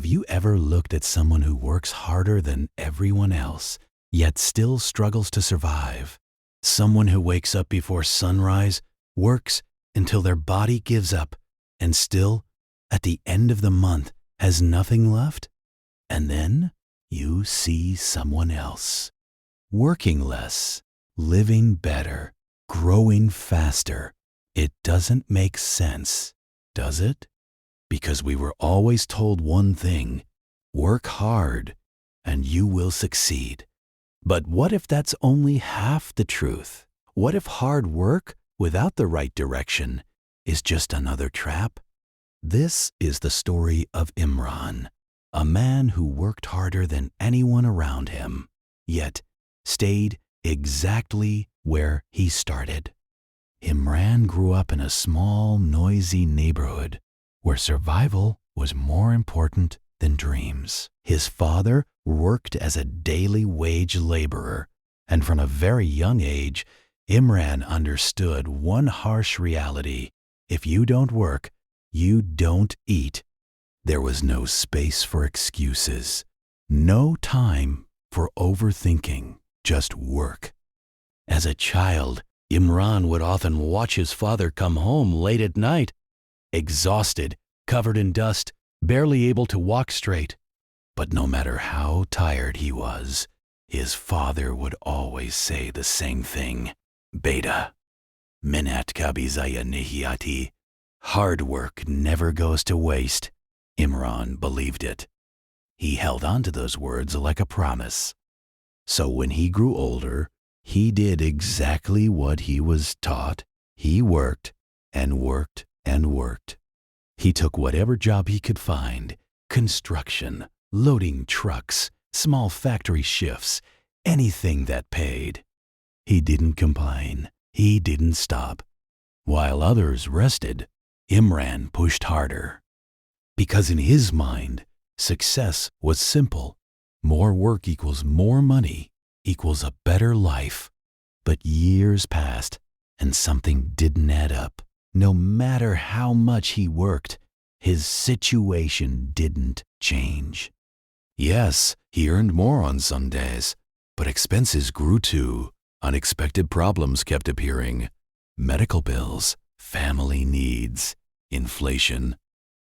Have you ever looked at someone who works harder than everyone else, yet still struggles to survive? Someone who wakes up before sunrise, works until their body gives up, and still, at the end of the month, has nothing left? And then you see someone else, working less, living better, growing faster. It doesn't make sense, does it? Because we were always told one thing: work hard and you will succeed. But what if that's only half the truth? What if hard work without the right direction is just another trap? This is the story of Imran, a man who worked harder than anyone around him, yet stayed exactly where he started. Imran grew up in a small, noisy neighborhood where survival was more important than dreams. His father worked as a daily wage laborer, and from a very young age, Imran understood one harsh reality: if you don't work, you don't eat. There was no space for excuses, no time for overthinking, just work. As a child, Imran would often watch his father come home late at night, exhausted, covered in dust, barely able to walk straight. But no matter how tired he was, his father would always say the same thing: Beta, minat kabizaya nihiyati. Hard work never goes to waste. Imran believed it. He held on to those words like a promise. So when he grew older, he did exactly what he was taught. He worked and worked and worked. He took whatever job he could find: construction, loading trucks, small factory shifts, anything that paid. He didn't complain. He didn't stop. While others rested, Imran pushed harder. Because in his mind, success was simple. More work equals more money, equals a better life. But years passed, and something didn't add up. No matter how much he worked, his situation didn't change. Yes, he earned more on some days, but expenses grew too. Unexpected problems kept appearing: medical bills, family needs, inflation.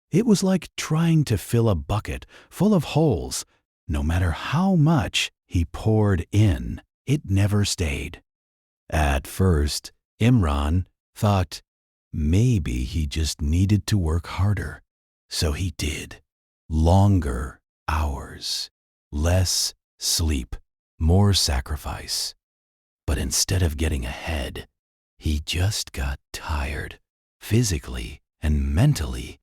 It was like trying to fill a bucket full of holes. No matter how much he poured in, it never stayed. At first, Imran thought maybe he just needed to work harder. So he did. Longer hours, less sleep, more sacrifice. But instead of getting ahead, he just got tired, physically and mentally.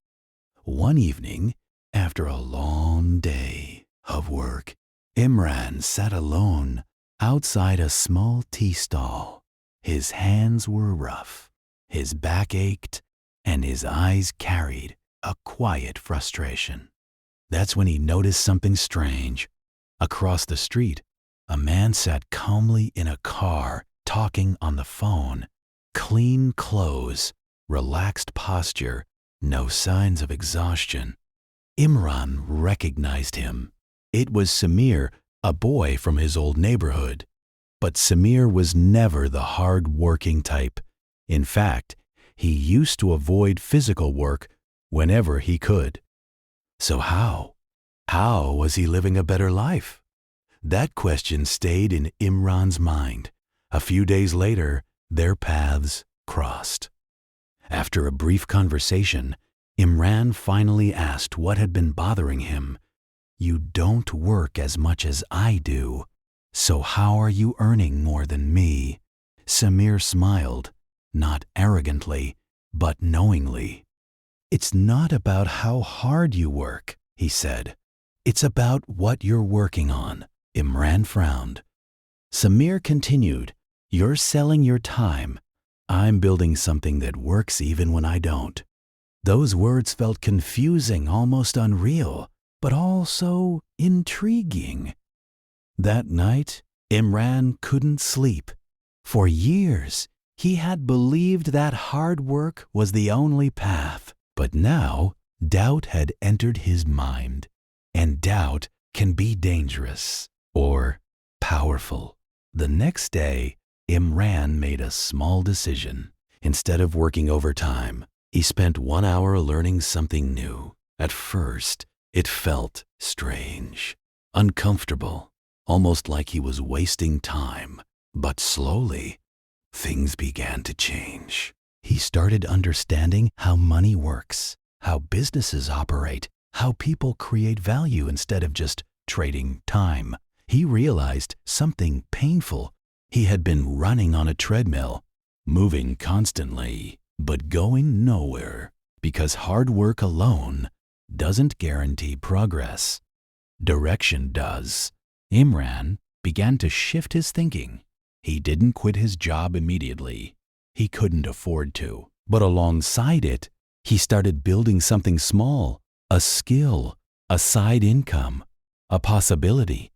One evening, after a long day of work, Imran sat alone outside a small tea stall. His hands were rough, his back ached, and his eyes carried a quiet frustration. That's when he noticed something strange. Across the street, a man sat calmly in a car, talking on the phone. Clean clothes, relaxed posture, no signs of exhaustion. Imran recognized him. It was Samir, a boy from his old neighborhood. But Samir was never the hard-working type. In fact, he used to avoid physical work whenever he could. So how? How was he living a better life? That question stayed in Imran's mind. A few days later, their paths crossed. After a brief conversation, Imran finally asked what had been bothering him. "You don't work as much as I do, so how are you earning more than me?" Samir smiled, not arrogantly, but knowingly. "It's not about how hard you work," he said. "It's about what you're working on." Imran frowned. Samir continued, "You're selling your time. I'm building something that works even when I don't." Those words felt confusing, almost unreal, but also intriguing. That night, Imran couldn't sleep. For years, he had believed that hard work was the only path. But now, doubt had entered his mind. And doubt can be dangerous or powerful. The next day, Imran made a small decision. Instead of working overtime, he spent 1 hour learning something new. At first, it felt strange, uncomfortable, almost like he was wasting time. But slowly, things began to change. He started understanding how money works, how businesses operate, how people create value instead of just trading time. He realized something painful. He had been running on a treadmill, moving constantly, but going nowhere, because hard work alone doesn't guarantee progress. Direction does. Imran began to shift his thinking. He didn't quit his job immediately. He couldn't afford to. But alongside it, he started building something small, a skill, a side income, a possibility.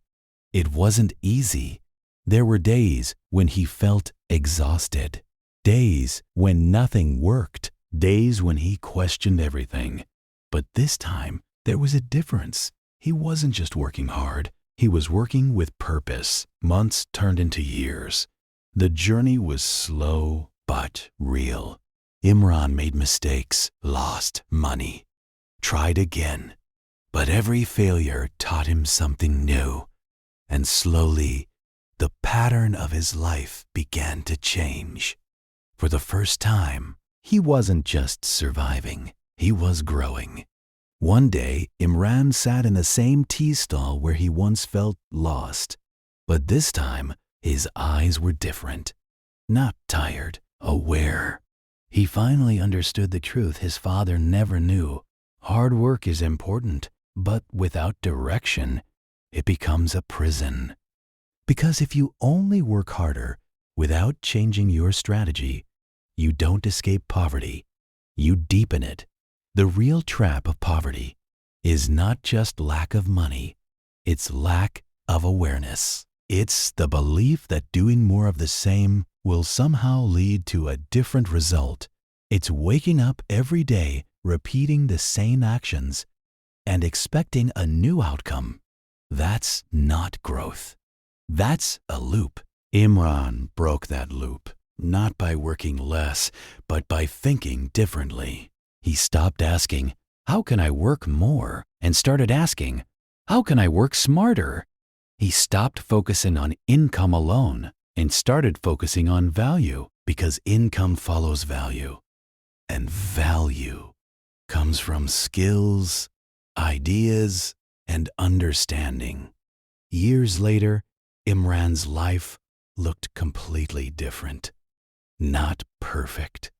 It wasn't easy. There were days when he felt exhausted, days when nothing worked, days when he questioned everything. But this time, there was a difference. He wasn't just working hard. He was working with purpose. Months turned into years. The journey was slow but real. Imran made mistakes, lost money, tried again. But every failure taught him something new. And slowly, the pattern of his life began to change. For the first time, he wasn't just surviving, he was growing. One day, Imran sat in the same tea stall where he once felt lost. But this time, his eyes were different. Not tired, aware. He finally understood the truth his father never knew. Hard work is important, but without direction, it becomes a prison. Because if you only work harder without changing your strategy, you don't escape poverty, you deepen it. The real trap of poverty is not just lack of money, it's lack of awareness. It's the belief that doing more of the same will somehow lead to a different result. It's waking up every day, repeating the same actions, and expecting a new outcome. That's not growth. That's a loop. Imran broke that loop, not by working less, but by thinking differently. He stopped asking, "How can I work more?" and started asking, "How can I work smarter?" He stopped focusing on income alone and started focusing on value, because income follows value. And value comes from skills, ideas, and understanding. Years later, Imran's life looked completely different. Not perfect,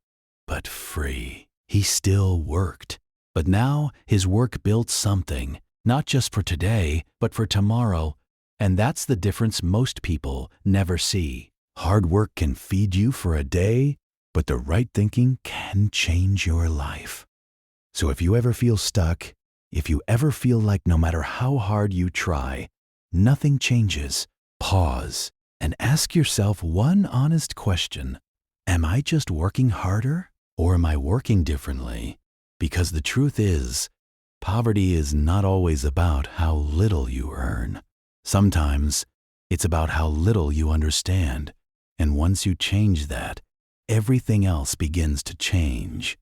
but free. He still worked, but now his work built something, not just for today, but for tomorrow. And that's the difference most people never see. Hard work can feed you for a day, but the right thinking can change your life. So if you ever feel stuck, if you ever feel like no matter how hard you try, nothing changes, pause and ask yourself one honest question. Am I just working harder, or am I working differently? Because the truth is, poverty is not always about how little you earn. Sometimes it's about how little you understand. And once you change that, everything else begins to change.